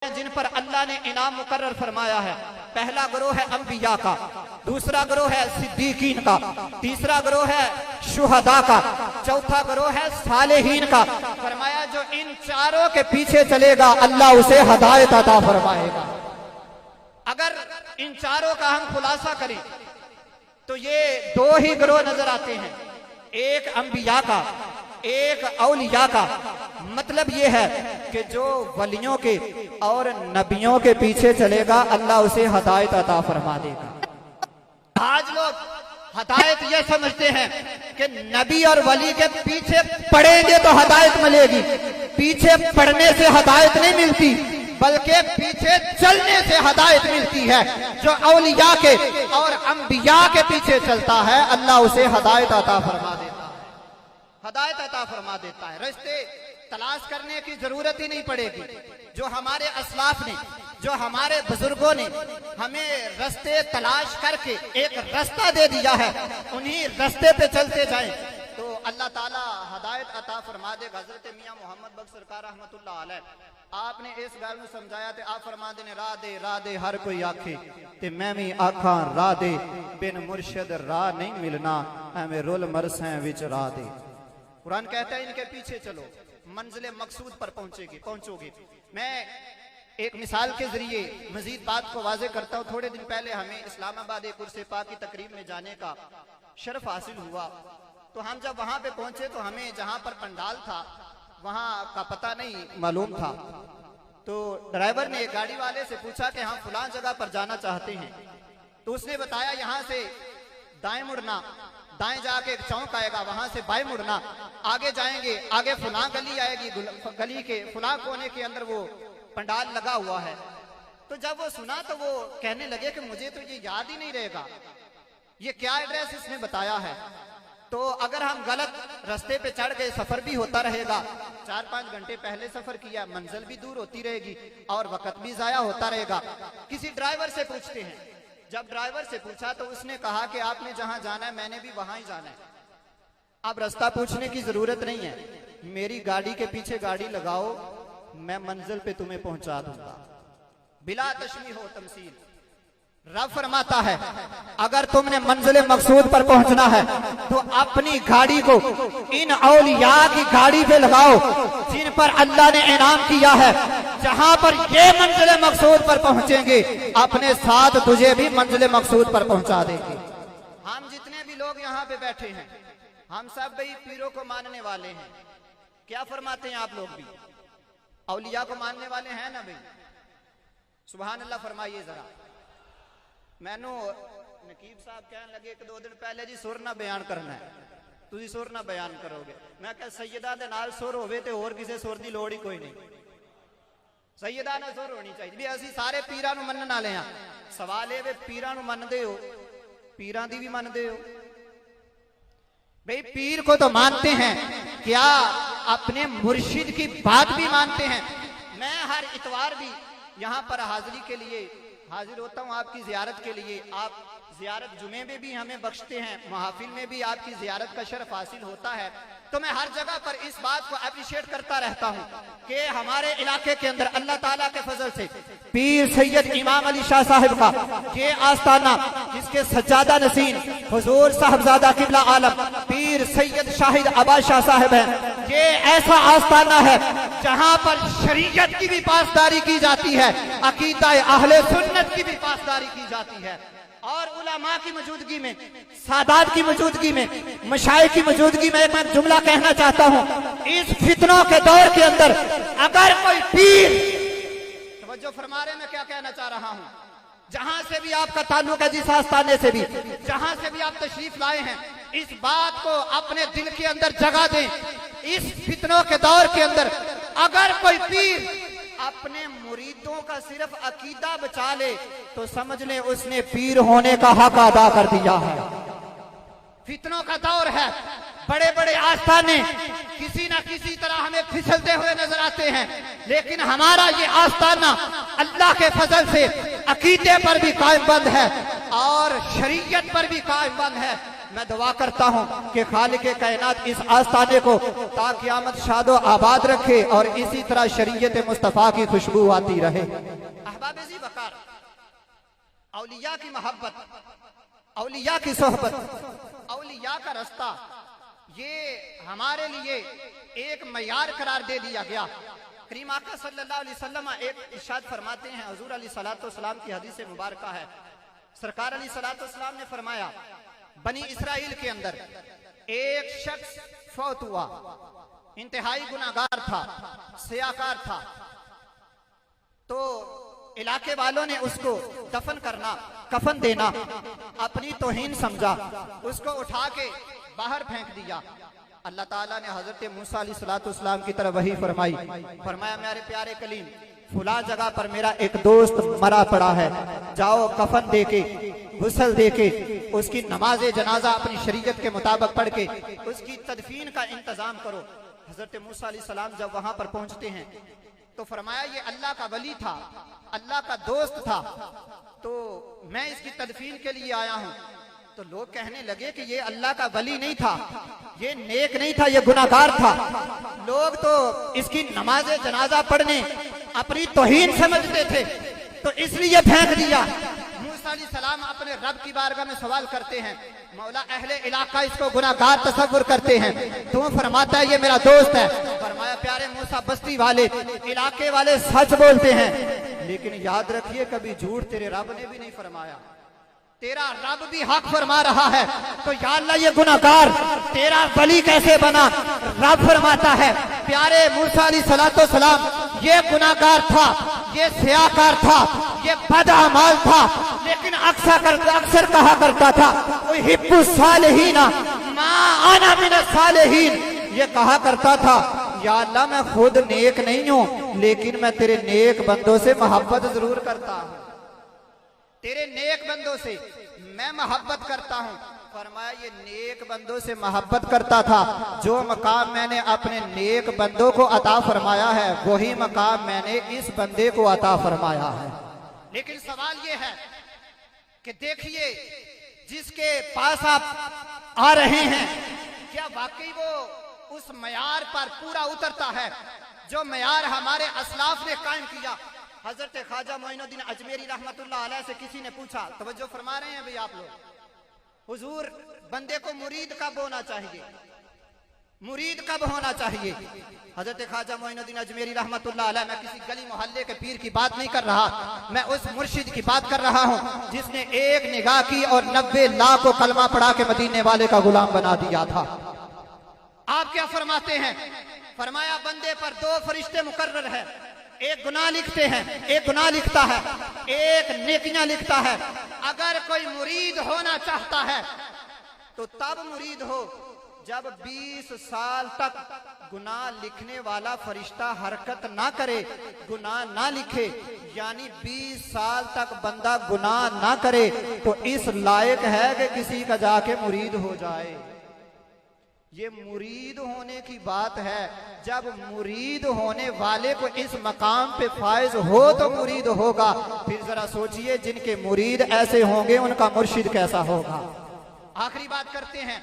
जिन पर अल्लाह ने इनाम मुकर्रर फरमाया है। पहला ग्रोह है अंबिया का, दूसरा ग्रोह है सिद्दीकीन का, तीसरा ग्रोह है शुहदा का, चौथा ग्रोह है सालेहीन का। फरमाया जो इन चारों के पीछे चलेगा अल्लाह उसे हदायत अता फरमाएगा। अगर इन चारों का हम खुलासा करें तो ये दो ही ग्रोह नजर आते हैं, एक अंबिया का, एक औलिया का। मतलब ये है कि जो वलियों के और नबियों के पीछे चलेगा अल्लाह उसे हदायत अता फरमा देगा। आज लोग हदायत ये समझते हैं कि नबी और वली के पीछे पढ़ेंगे तो हदायत मिलेगी। पीछे पढ़ने से हदायत नहीं मिलती, बल्कि पीछे चलने से हदायत मिलती है। जो औलिया के और अंबिया के पीछे चलता है अल्लाह उसे हदायत अता फरमा देता है, हदायत अता फरमा देता है। रास्ते तलाश करने की जरूरत ही नहीं पड़ेगी। जो हमारे असलाफ ने, जो हमारे बुजुर्गों ने हमें रास्ते तलाश करके एक रास्ता दे दिया है, उन्हीं रास्ते पे चलते जाएं तो अल्लाह ताला हदायत अता फरमा देगा। हजरत मियां मोहम्मद बख्श सरकार रहमतुल्लाह अलैह आपने इस गल में समझाया थे। आप फरमाते ने राह दे हर कोई आखे ते मैं भी आखा राह दे, बिन मुर्शिद राह नहीं मिलना, एवें रुल मरसें विच राह दे। कुरान कहता है इनके पीछे चलो मंजिले मकसूद पर पहुंचोगे। मैं एक मिसाल के जरिए मजीद बात को वाजे करता हूँ। थोड़े दिन पहले हमें इस्लामाबाद एक उर्से पाक की तकरीब में जाने का शर्फ हासिल हुआ। तो हम जब वहां पे पहुंचे तो हमें जहां पर पंडाल था वहां का पता नहीं मालूम था। तो ड्राइवर ने गाड़ी वाले से पूछा कि हम फलां जगह पर जाना चाहते हैं। तो उसने बताया यहाँ से दाएं मुड़ना, दाएं जाके एक चौक आएगा, वहां से बाएं मुड़ना, आगे जाएंगे, आगे फलां गली आएगी, गली के फलां कोने के अंदर वो पंडाल लगा हुआ है। तो जब वो सुना तो वो कहने लगे कि मुझे तो ये याद ही नहीं रहेगा, ये क्या एड्रेस इसने बताया है। तो अगर हम गलत रास्ते पे चढ़ गए सफर भी होता रहेगा। 4-5 घंटे पहले सफर किया, मंजिल भी दूर होती रहेगी और वक्त भी जाया होता रहेगा। किसी ड्राइवर से पूछते हैं। जब ड्राइवर से पूछा तो उसने कहा कि आपने जहां जाना है मैंने भी वहां ही जाना है। अब रास्ता पूछने की जरूरत नहीं है, मेरी गाड़ी के पीछे गाड़ी लगाओ, मैं मंजिल पे तुम्हें पहुंचा दूंगा बिला तशमीह हो तमसील। रब फरमाता है अगर तुमने मंजिल मकसूद पर पहुंचना है तो अपनी गाड़ी को इन औलिया की गाड़ी पे लगाओ जिन पर अल्लाह ने इनाम किया है। जहां पर ये मंजिल मकसूद पर पहुंचेंगे अपने साथ तुझे भी मंजिल मकसूद पर पहुंचा देंगे। हम जितने भी लोग यहाँ पे बैठे हैं हम सब भाई पीरों को मानने वाले हैं। क्या फरमाते हैं आप लोग भी औलिया को मानने वाले हैं ना भाई? सुभान अल्लाह फरमाइए जरा। मैनू नकीब साहब कहने लगे कि 2 दिन पहले जी सुर ना बयान करना है, तुझी सुर ना बयान करोगे। मैं कह सैयदा दे नाल सुर होवे ते होर किसी सुर की लोड़ ही कोई नहीं, सैयदा ना सुर होनी चाहिए। भी असी सारे पीरां नूं मनण वाले हां। सवाल ये वे पीरां नूं मनदे हो, पीरां दी भी मनदे हो? भाई पीर को तो मानते हैं, क्या अपने मुर्शिद की बात भी मानते हैं? मैं हर इतवार भी यहाँ पर हाजिरी के लिए हाजिर होता हूँ आपकी जियारत के लिए। आप जियारत जुमे में भी हमें बख्शते हैं, महफिल में भी आपकी जियारत का शर्फ हासिल होता है। तो मैं हर जगह पर इस बात को अप्रिशिएट करता रहता हूँ कि हमारे इलाके के अंदर अल्लाह ताला के फजल से पीर सैयद इमाम अली शाह साहिब का ये आस्ताना, जिसके सज्जादा नसीन हुजूर साहबजादा किबला आलम पीर सैयद शाहिद अब्बास शाह साहिब हैं, ये ऐसा आस्ताना है जहां पर शरीयत की भी पासदारी की जाती है, अकीदा अहले सुन्नत की भी पासदारी की जाती है। और उलमा की मौजूदगी में, सादात की मौजूदगी में, मशाइख की मौजूदगी में मैं जुमला कहना चाहता हूं। इस फितनों के दौर के अंदर अगर कोई पीर, तवज्जो फरमा रहे, मैं क्या कहना चाह रहा हूं, जहां से भी आपका ताल्लुक है, जिस आस्ताने से भी, जहां से भी आप तशरीफ लाए हैं, इस बात को अपने दिल के अंदर जगा दें। इस फितनों के दौर के अंदर अगर कोई पीर अपने मुरीदों का सिर्फ अकीदा बचा ले तो समझ ले उसने पीर होने का हक अदा कर दिया है। फितनों का दौर है, बड़े बड़े आस्थाने किसी ना किसी तरह हमें फिसलते हुए नजर आते हैं, लेकिन हमारा ये आस्थाना अल्लाह के फजल से अकीदे पर भी कायम बंद है और शरीयत पर भी कायम बंद है। मैं दुआ करता हूँ कि खालिक कायनात इस आस्ताने को ता क़यामत शादो आबाद रखे और इसी तरह शरीयत मुस्तफ़ा की खुशबू आती रहे। अहबाब ज़ी वक़ार, औलिया की मोहब्बत, औलिया की सोहबत, औलिया का रास्ता, ये हमारे लिए एक मयार करार दे दिया गया। करीम आका सल्लल्लाहु अलैहि वसल्लम एक इरशाद फरमाते हैं, हुजूर अलैहिस्सलाम की हदीस मुबारका है। सरकार अलैहिस्सलाम ने फरमाया, बनी इसराइल के अंदर एक शख्स फौत हुआ, इंतहाई गुनाहगार था, सियाकार था, तो इलाके वालों ने उसको दफन करना, कफन देना अपनी तौहीन समझा, उसको उठा के बाहर फेंक दिया। अल्लाह ताला ने हजरत मूसा अलैहिस्सलाम की तरफ वही फरमाई, फरमाया मेरे प्यारे कलीम, फुला जगह पर मेरा एक दोस्त मरा पड़ा है, जाओ कफन देके, गुस्ल देके, उसकी नमाज जनाजा अपनी शरीयत के मुताबिक पढ़ के उसकी तदफीन का इंतजाम करो। हजरत मूसा अलैहिस्सलाम जब वहां पर पहुंचते हैं तो फरमाया ये अल्लाह का वली था, अल्लाह का दोस्त था, तो मैं इसकी तदफीन के लिए आया हूं। तो लोग कहने लगे कि ये अल्लाह का वली नहीं था, ये नेक नहीं था, ये गुनाहगार था। लोग तो इसकी नमाज जनाजा पढ़ने अपनी तौहीन समझते थे, तो इसलिए फेंक दिया। मूसा अलैहिस्सलाम अपने रब की बारगाह में सवाल करते हैं, मौला अहले इलाका इसको गुनाहगार तसव्वुर करते हैं, तू फरमाता है ये मेरा दोस्त है। फरमाया प्यारे मूसा, बस्ती वाले, इलाके वाले सच बोलते हैं, लेकिन याद रखिए कभी झूठ तेरे रब ने भी नहीं फरमाया, तेरा रब भी हक फरमा रहा है। तो या अल्लाह ये गुनाहगार तेरा वली कैसे बना? रब फरमाता है प्यारे मूसा अलैहिस्सलाम, ये गुनाहगार था, ये सियाकार था, ये बदअमाल था, लेकिन अक्सर कहा करता था हिब्बु सालिहीना मा अना मिन सालिहीन, ये कहा करता था या अल्लाह मैं खुद नेक नहीं हूं, लेकिन मैं तेरे नेक बंदों से मोहब्बत जरूर करता हूं, तेरे नेक बंदों से मैं मोहब्बत करता हूं। फरमाया ये नेक बंदों से मोहब्बत करता था, जो मकाम मैंने अपने नेक बंदों को अता फरमाया है वही मकाम मैंने इस बंदे को अता फरमाया है। लेकिन सवाल ये है कि देखिए जिसके पास आप आ रहे हैं, क्या वाकई वो उस मयार पर पूरा उतरता है जो मयार हमारे असलाफ ने कायम किया? हजरत ख्वाजा मोइनुद्दीन अजमेरी रहमतुल्लाह अलैह से किसी ने पूछा, तवज्जो फरमा रहे हैं भाई आप लोग, हुजूर बंदे को मुरीद कब होना चाहिए, मुरीद कब होना चाहिए? हजरत ख्वाजा मोइनुद्दीन अजमेरी रहमतुल्लाह अलैह, मैं किसी गली मोहल्ले के पीर की बात नहीं कर रहा, मैं उस मुर्शिद की बात कर रहा हूं जिसने एक निगाह की और 90 लाख को कलमा पढ़ा के मदीने वाले का गुलाम बना दिया था। आप क्या फरमाते हैं? फरमाया बंदे पर 2 फरिश्ते मुकर्रर है, एक गुनाह लिखते हैं, एक गुनाह लिखता है, एक नेकियां लिखता है। अगर कोई मुरीद होना चाहता है तो तब मुरीद हो जब 20 साल तक गुनाह लिखने वाला फरिश्ता हरकत ना करे, गुनाह ना लिखे, यानी 20 साल तक बंदा गुनाह ना करे तो इस लायक है कि किसी का जाके मुरीद हो जाए। ये मुरीद होने की बात है, जब मुरीद होने वाले को इस मकाम पे फायज हो तो मुरीद होगा। फिर जरा सोचिए जिनके मुरीद ऐसे होंगे उनका मुर्शिद कैसा होगा। आखिरी बात करते हैं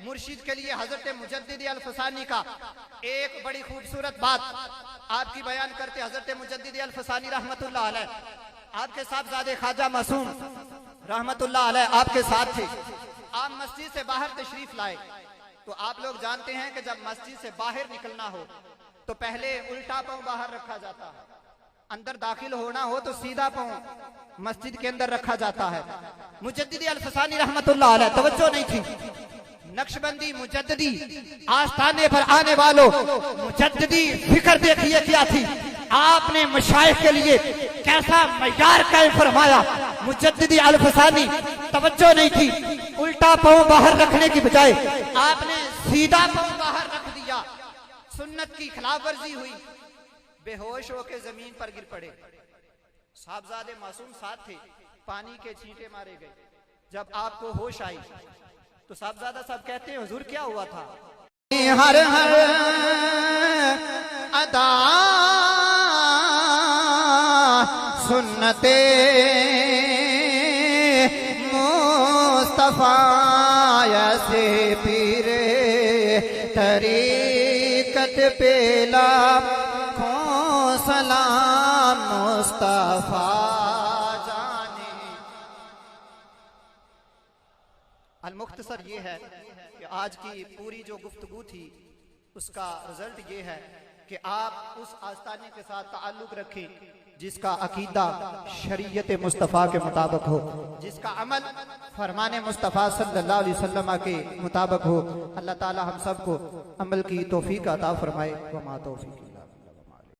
मुर्शिद के लिए हजरत मुजद्दिद अल-फसानी का एक बड़ी खूबसूरत बात आपकी बयान करते। हजरत मुजद्दिद अल-फसानी रहमतुल्लाह अलैह, आपके साहबजादे ख्वाजा मासूम रहमतुल्लाह अलैह आपके साथ थे। आप मस्जिद से बाहर तशरीफ लाए तो आप लोग जानते हैं कि जब मस्जिद से बाहर निकलना हो तो पहले उल्टा पांव बाहर रखा जाता है, अंदर दाखिल होना हो तो सीधा पांव मस्जिद के अंदर रखा जाता है। मुजद्दिद अल-फसानी रहमतुल्लाह अलैह, तवज्जो नहीं थी, नक्शबंदी मुजद्दिदी आस्थाने पर आने वालों, मुजद्दिदी फिक्र देखिए क्या थी। आपने मशाइख के लिए कैसा मयार कायम फरमाया। मुजद्दिदी अल-फसानी तवज्जो नहीं थी, उल्टा पांव बाहर रखने की बजाय आपने सीधा पांव बाहर रख दिया। सुन्नत की खिलाफ वर्जी हुई, बेहोश होकर जमीन पर गिर पड़े। साहबजादे मासूम साथ थे, पानी के छींटे मारे गए। जब आपको होश आई तो साहबजादा साहब कहते हैं हुजूर क्या हुआ था? हर हर अदा सुन्नते मुस्तफा ऐसे पीरे तरीकत पेला खो सलाम मुस्तफा जाने। अल-मुख्तसर ये है कि आज की पूरी जो गुफ्तगू थी उसका रिजल्ट ये है कि आप उस आस्ताने के साथ ताल्लुक रखें जिसका अकीदा शरीयत मुस्तफ़ा के मुताबिक हो, जिसका अमल फरमाने मुस्तफ़ा सल्लल्लाहु अलैहि वसल्लम के मुताबिक हो। अल्लाह ताला हम सबको अमल की तौफीक अता फरमाए। व मा तौफीक।